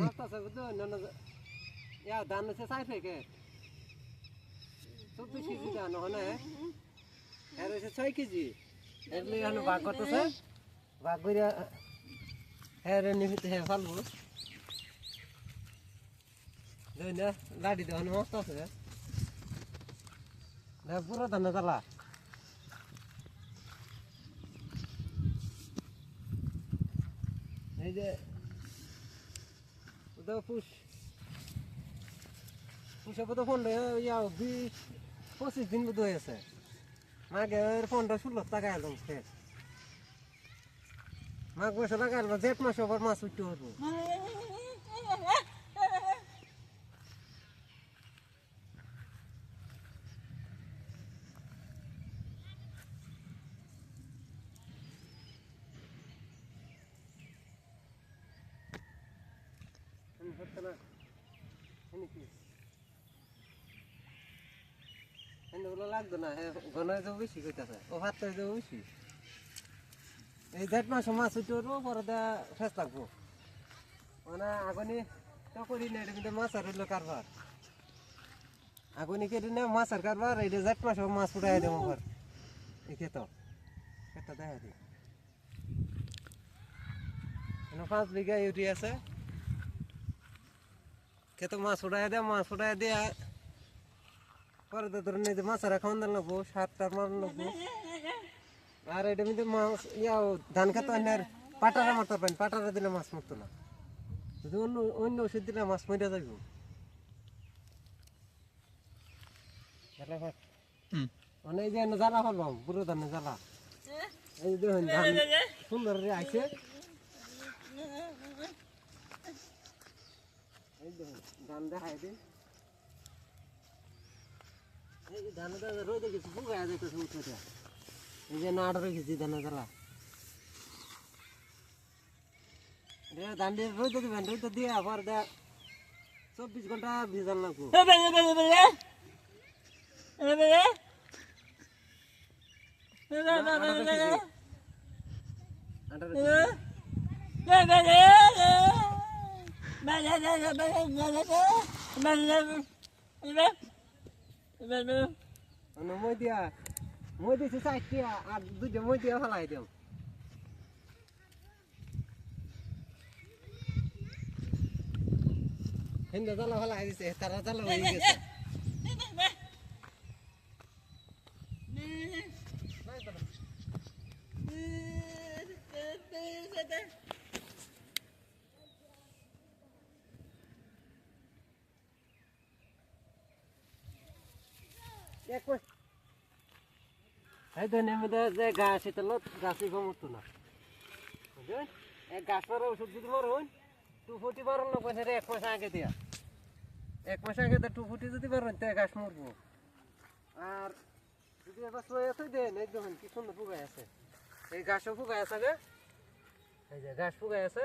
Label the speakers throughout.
Speaker 1: মাছটা বুঝছো ইয়া ধান হচ্ছে 4 প্যাকেট 24 কেজি ধান ওখানে আর হচ্ছে 6 কেজি এগুলো এখন ভাগ করতেছে ভাগ করে হ্যাঁ নিমিতে হ্যাঁ ফালবো না লাড়ি দেওয়ানো মস্ত আছে পুরো ধান জ্বালা এই যে পুষে বোধ 20-25 দিন বোধ হয়েছে মাঘে 15-16 টাকা এলাম ফের মাঘ মাসে লাগাইল জেঠ মাসে আবার মাছ উঠতে হবো লাগতো না ঘন বেশি কইতাছে ও ভাত বেশি এই জেঠ মাসে মাছ উঠতে হবো পরে ফেস লাগবো মানে আগুনি তো করি না এটা কিন্তু মাছের হইলো কারবার আগুনি কেটে না মাছের কারবার এই জেঠ মাসে মাছ উঠাই দেবো আবার এই খেত একটা দেখা দিই 5 বিঘা ইউরি আছে খেত মাছ উঠাই দেয়া পরে তো ধরেন এই যে মাছেরা খাওয়ান দেন লাগবো সার মারান লাগবো আর এটা কিন্তু মাছ ধান খেতে পাটারা মারতে পারেন পাটারা দিলে মাছ মরতো না যদি অন্য ওষুধ দিলে মাছ মরে যাইব মানে এই যে জ্বালা ফেলবাম পুরো ধানে জ্বালা এই যে দেখুন ধান সুন্দর আইছে এই দেখুন ধান দেখাই দিন এই ধান রোদে গেছি বুগায় যাইতেছে উঠে এই যে নাড় রেখেছি ধানে জ্বালা ধান দিয়ে রোদে দিবেন রোদে দিয়ে আবার 24 ঘন্টা ভিজান লাগবো মই দিছি 4টা আর 2টা মই দিয়া ফেলাই দিও হিন্দা জ্বালা ফেলাই দিছে তারা জ্বালা হয়ে গেছে এই তো নেমে যে গাছ এটা গাছই কমতো না বুঝলেন এক গাছ মারা ওষুধ যদি মারুন 240 মারুন না পয়সা 1 মাস আগে দিয়া 1 মাস আগে 240 যদি মারুন তে গাছ মরবো আর যদি এবার সয়ে আছে দেন এই দেখুন কি সুন্দর ফুগাই আছে এই গাছও ফুগাই আছে গে এই যে গাছ ফুগাই আছে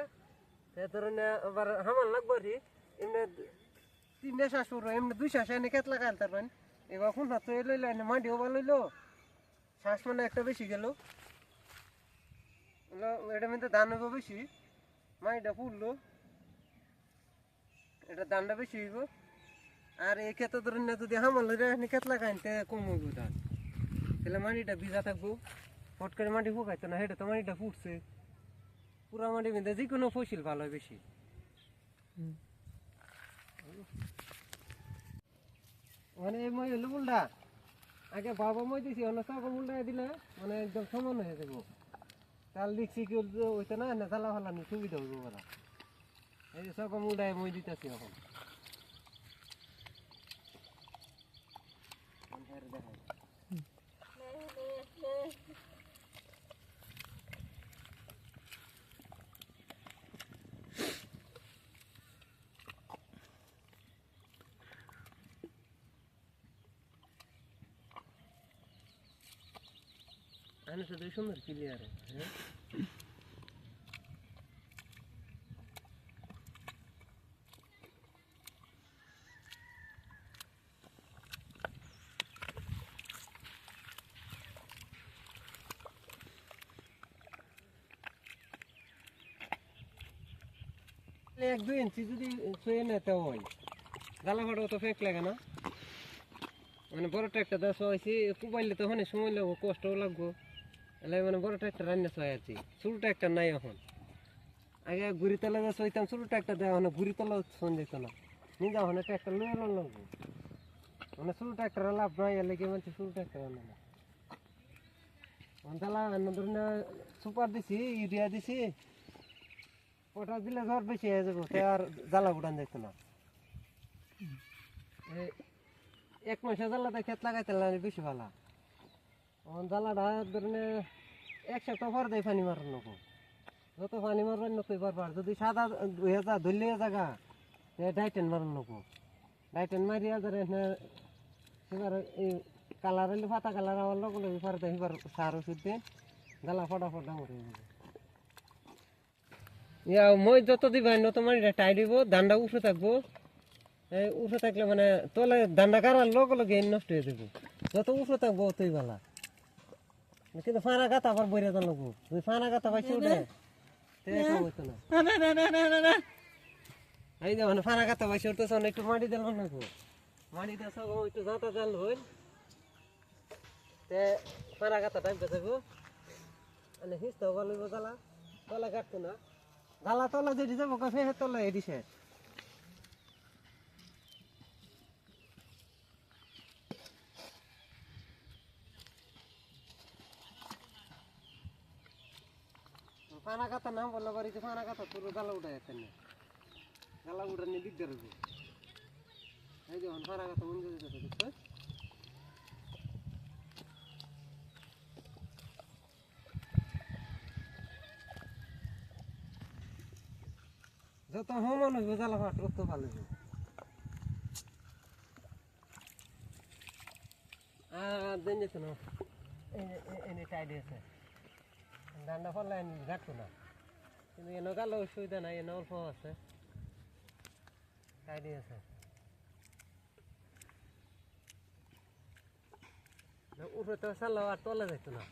Speaker 1: তে ধরেন আবার হামান লাগবো রি এমনি 3 শ্বাস করবো এমনি 2 শ্বাস এনে খেত লাগাইল তারপর এবার কোন হাত লইল এনে মাটিও ভালো লইলো শ্বাস মানে একটা বেশি গেল এটা মধ্যে ধান হইব বেশি মাটিটা ফুললো এটা ধানটা বেশি হইব আর এই ক্ষেত্রে ধরেন যদি হামাল লইলে খেত লাগাইন তে কম হইব ধান তাহলে মাটিটা ভিজা থাকবো ফট করে মাটি ফুকাইতো না সেটা তো মাটিটা ফুটছে পুরা মাটি মধ্যে যে কোনো ফসল ভালো হয় বেশি মানে এই মই হলো মুলটা আগে বাবা মই দিছি অন্য সব মুলটা দিলে মানে একদম সমান হয়ে যাবো চাল দেখছি কি ওইটা না না জ্বালা ফালানি সুবিধা হইব বলা এই যে সব মুলটায় মই দিতেছি এখন আমি শুধু সুন্দর ক্লিয়ার হ্যাঁ 1-2 ইঞ্চি যদি ছুঁয়ে নেয় তো হয় জ্বালা ফাটাও তো ফেক লাগে না মানে বড় ট্রাক্টর দেওয়া হয়েছি কুবাইলে তো অনেক সময় লাগবো কষ্টও লাগবো এলে মানে বড় ট্রাক্টর রান্না ছয় আছি ছোটো ট্রাক্টর নাই এখন আগে গুড়ি তলা দেওয়া হইতাম ছোটো ট্রাক্টর দেওয়া মানে গুড়ি তলা শোন যেত না নিজে ওখানে ট্রাক্টর নিয়ে লাগবো মানে ছোটো ট্রাক্টর লাভ নাই এলে কি বলছে ছোটো ট্রাক্টর আনা না জ্বালা ধরুন সুপার দিছি ইউরিয়া দিছি ওটা দিলে ঝড় বেশি হয়ে যাবো আর জ্বালা উঠান যেত না 1 মাসে জ্বালাতে ক্ষেত লাগাইতে বেশি ভালো জ্বালাটা ধরুন 1 সপ্তাহ পর দেয় পানি মারার নকো যত পানি মারবার নকো বারবার যদি সাদা 2000 ধরলে জায়গা ডাইটেন মারার নকো ডাইটেন মারিয়া ধরেন এবার এই কালার হলে পাতা কালার আমার লগে লগে এবার এবার সার ওষুধ দিয়ে জ্বালা ফটাফট ডাঙর হয়ে যাবে ইয়া মই যত দিবা নত মানিটা টাই দিব ধানটা উঠে থাকবো উঠে থাকলে মানে তলে ধানটা কারার লগে লগে নষ্ট হয়ে যাবো যত উঠে থাকবো অতই ভালো কিন্তু ফানা গাতা আবার বইরে যান লাগবো ওই ফানা গাতা পাইছে উঠে হইতো না এই যে মানে ফানা গাতা পাইছে উঠতেছ একটু মাটি দিলাম লাগবো মাটি দিয়ে সব একটু জাঁতা জাল হইল তে ফানা গাতা টাইম যাবো মানে হিসতে হবা লইব জ্বালা তলা কাটতো না জ্বালা তলা যেটি যাবো ফের তলা এটি শেষ ফানা কাতা নাম বললো বাড়িতে ফানা কাতা পুরো জ্বালা উঠে যেতেন না জ্বালা উঠার নিয়ে দিকদার হইব এই যখন ফানা কাতা মন যেতে দেখছো যত সমান হইব জ্বালা ফাট তত ভালো হইব দেন যেত না এনে টাই দিয়েছে ধানটা ফলে ঘাটতো না কিন্তু এনে গালে অসুবিধা নাই এনে অল্প আছে টাই দিয়েছে উঠে তো চালাও আর তলে যাইতো না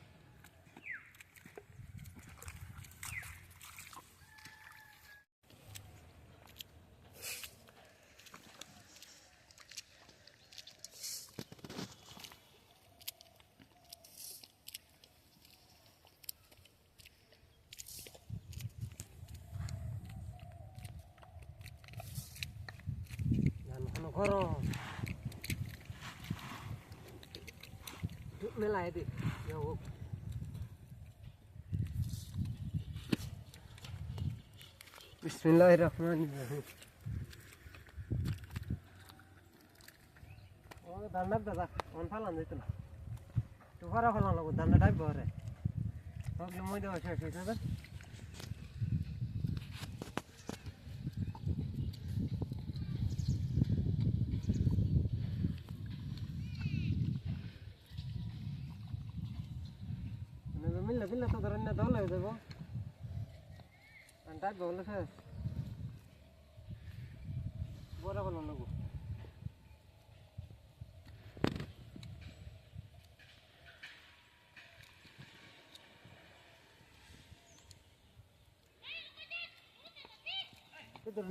Speaker 1: গরম মেলা এদিক বিসমিল্লাহির রহমানির রহিম ও ধান দাদা অন ফালান যেত না তো ভরা ফালান লাগবো ধানটা ডাকবো রে সবগুলো মই দেওয়া শেষ হয়েছে দাদা মিললে মিললে তো ধরেন না দল হয়ে যাবো ডাকবো বলে শেষ বড় ফালান লাগবো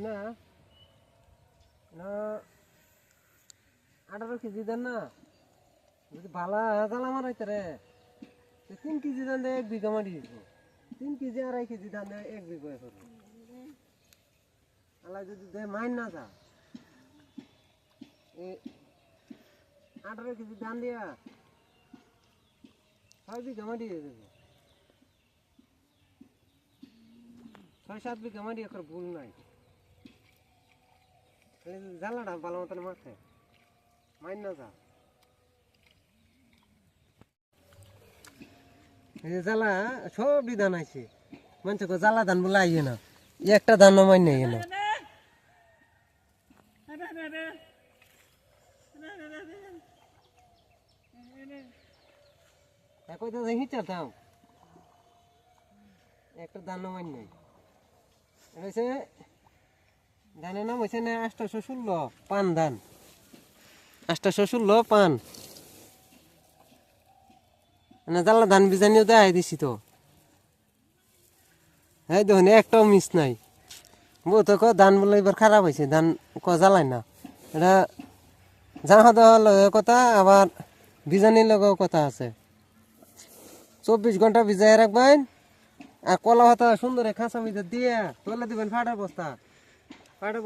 Speaker 1: না না 18 কেজি দেন না যদি ভালো জ্বালা মারাইতে রে 3 কেজি ধান দেয় 1 বিঘা মাটি 3 কেজি 2.5 কেজি ধান দেয় 1 বিঘা করবো আলা যদি দেয় মাইন না যা 18 কেজি ধান দিয়া 6 বিঘা মাটি হয়ে যাবে 6-7 বিঘা মাটি এখন ভুল নাই জ্বালাটা ভালো মতন মারছে মাইন না যা জ্বালা সবই ধান আছে মানুষকে জ্বালা ধান বলে আইয়ে না একটা ধান মাইন নেই না হিচাতাম একটা ধান মাইন নেই হয়েছে ধানের নাম হয়েছে না 816 পান ধান 816 পান মানে জ্বালা ধান বিজানিও দেখাই দিছি তো হ্যাঁ দেখুন একটাও মিস নাই বউ তো ধান বলে এবার খারাপ হয়েছে, ধান জ্বালাই না। এটা জাহা দেওয়ার লগে কথা, আবার বিজানির লগেও কথা আছে। 24 ঘন্টা ভিজাই রাখবেন, আর কলা পাতা সুন্দর খাঁচা ভিতর দিয়ে তলে দিবেন ফাটার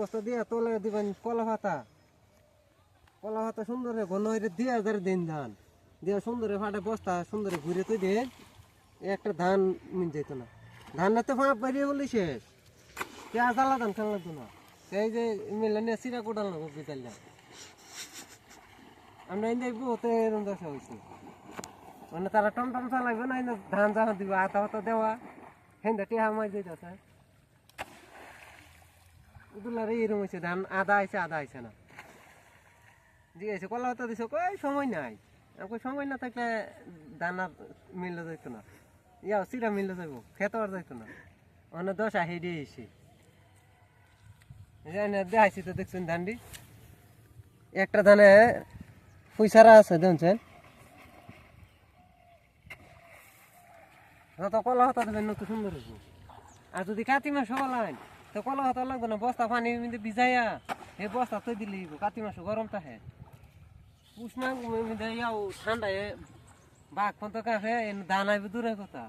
Speaker 1: বস্তা দিয়ে তলে দিবেন কলা পাতা সুন্দর ঘন হয়ে দিয়ে যারা দিন ধান দিয়ে সুন্দর ফাটে বস্তা সুন্দর ঘুরে তুই দিন, একটা ধান মিল যেত না। ধান না তো ফাঁপ বেরিয়ে বলি শেষ, পেঁয়াজ আলা ধান খেলা লাগতো না। এই যে মিলে নিয়ে চিরা কোটাল না বিতাল্লা আমরা এই বহুতে এরকম দশা হয়েছি। মানে তারা টমটম চালাইবে না, ধান জাহা দিবে আতা হাতা দেওয়া হেন্দা টেহা মাই যেতেছে উদুলারে এরকম হয়েছে। ধান আদা আইছে না জিজ্ঞাসা কলা হতা দিছ, কই সময় নাই। কই সময় না থাকলে ধান আর মিললে যাইতো না, ইয়াও চিরা মিললে যাইব, খেতে আর যাইতো না। মানে দশা হেডে এসে দেখাইছি তো দেখছেন ধানটি একটা ধানে পয়সারা আছে দেখছেন। যত কলা হতা দেবেন নতুন সুন্দর হইব। আর যদি কাতি মাস হলাইন তো কলা হতা লাগবে না, বস্তা পানি ভিজাইয়া এই বস্তা তৈ দিলে কাতি মাস গরম থাকে। পুষ মাঘ ইয়াও ঠান্ডায় বাঘ পর্যন্ত কাছে ধান আইব দূরের কথা,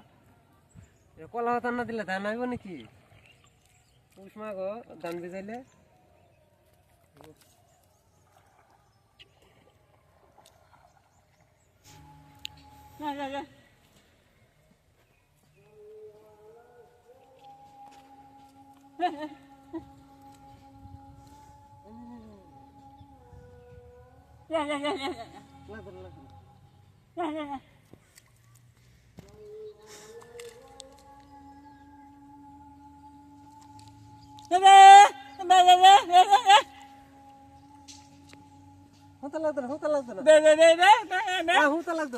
Speaker 1: কলা হতা না দিলে ধান আইব নাকি? পুষ মাঘ ধান ভিজাইলে হুতা লাগতো না, হুতা লাগতো না হুতা লাগতো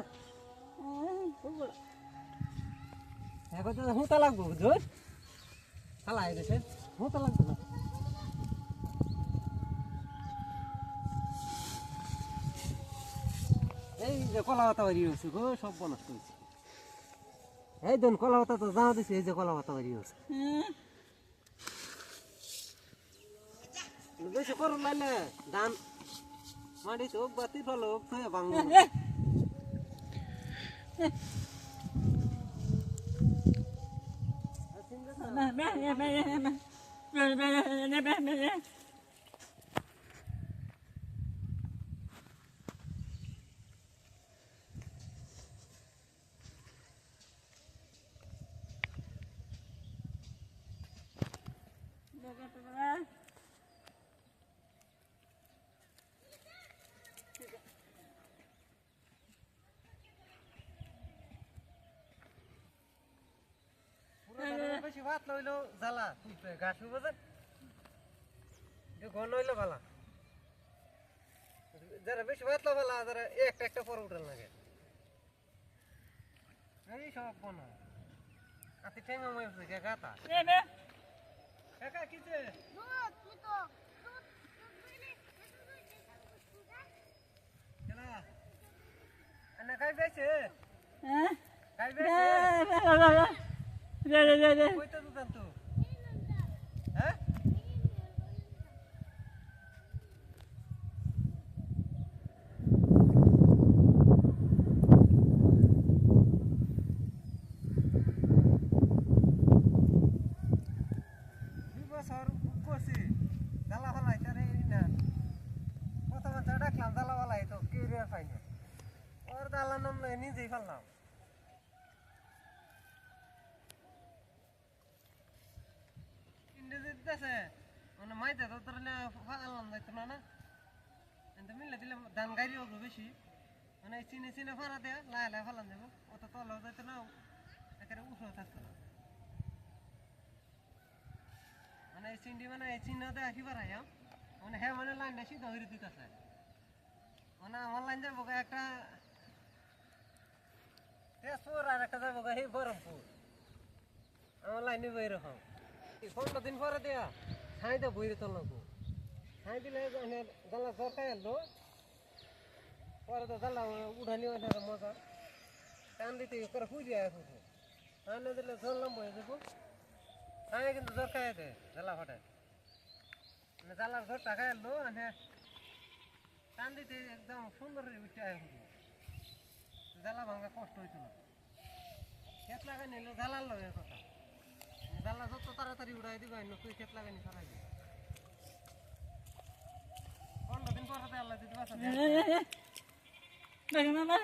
Speaker 1: না, হুতা লাগবো বুঝুন খালা এসে হুতা লাগতো না। এই যে কলা পাতা বাড়ি হয়েছে গো, সব নষ্ট হয়েছে। এই দেন কলা পাতা তো জানা দিছে, এই যে কলা পাতা বাড়ি হয়েছে। বেশি করুন লাইলে ধান মাটিতে হোক বা তিরফল হোক তো ভাঙবে। বেশি ভাত লইলেও জ্বালা ঘাস বোঝেন, ঘন হইলে ভালা। যারা বেশি ভাত লো ভালা, যারা একটা পর উঠাল লাগে এই সব বন আতি ঠেঙ্গা মই গাতা কাকা কিছে না খাই বেছে খাই বেছে কইতে দুদান তো হ্যাঁ বছর করছি জ্বালা ফেলাই তারে না প্রথমে তো ডাকলাম জ্বালা ফেলাই তো কেরিয়ার পাইনি, ওর জ্বালা নামলে নিজেই ফেললাম। মানে মাইতে তো তোর ফালাম যাইতো না, কিন্তু মিলে দিলে ধান গাড়ি হবো বেশি, মানে চিনে ফাড়া দেয়া লাই লাই ফালাম যাবো, অত তলাও যাইতো না একেবারে উঠেও থাকতো না। মানে এই চিন্ডি মানে এই চিহ্ন দেয়া কি বাড়াই মানে হ্যাঁ মানে লাইনটা সিধা হয়ে দিতেছে, মানে আমার লাইন যাবো একটা তেজপুর আর একটা যাবো এই বহরমপুর, আমার লাইন নিবো এরকম 15 দিন পরে দেয়া ছাই দেবো বইরে তোর লাগবো, ছাই দিলে জ্বালা জ্বর খাই এলো পরে তো জানলা উঠানি ওই মজা টান দিতে করে খুঁজে যায় ফুটে টান দিলে জল লম্বা হয়ে যাবো আমি কিন্তু জোর খাই দে জ্বালা ফাটায় মানে জ্বালার জোরটা খাই লো মানে টান দিতে একদম সুন্দর উঠে আয় ফুটে জ্বালা ভাঙা কষ্ট হইতো না খেত লাগাই নিলে জ্বালার লো এর কথা জ্বালা যত তাড়াতাড়ি উড়াই দিবা তুই খেত লাগাই নি চালাই দিবি 15 দিন পর আল্লাহ দিতে বাসা
Speaker 2: দেখেন না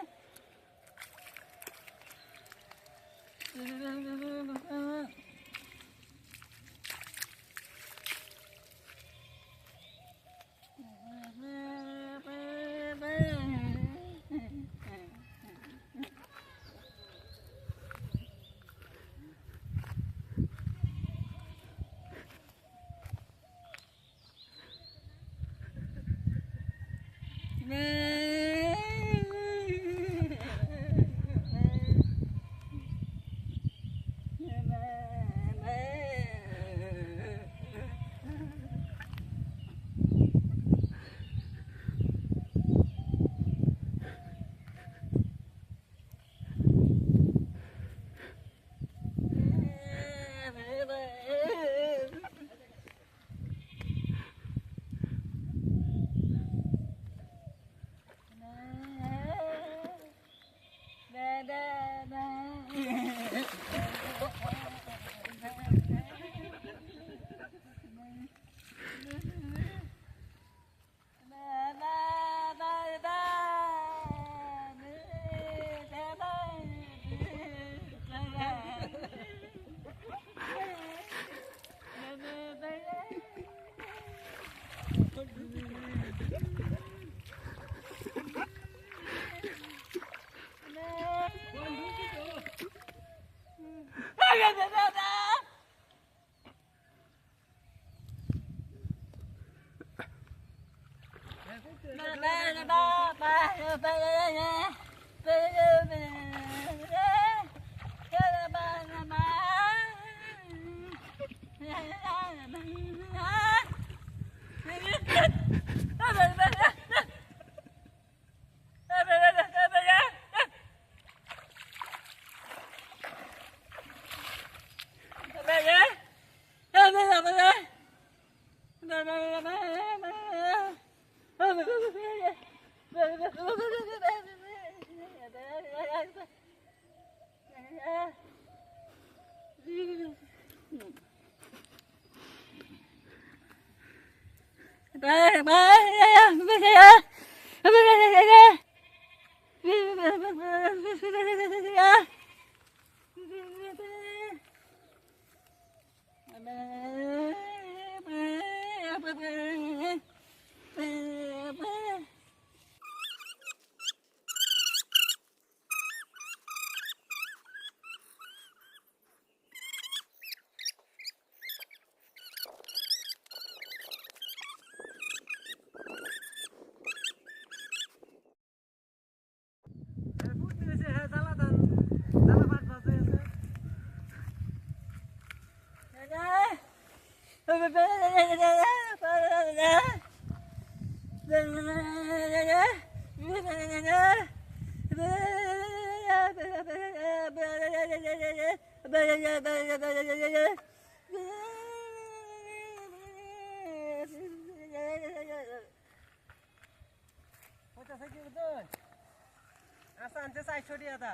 Speaker 1: আনছে 400 টাকা দা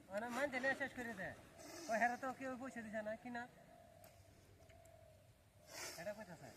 Speaker 1: মানে মানতে না শেষ করে দেয় ওই হেরা তো কেউ পয়সা দিছে না কিনা এটা কইতাছে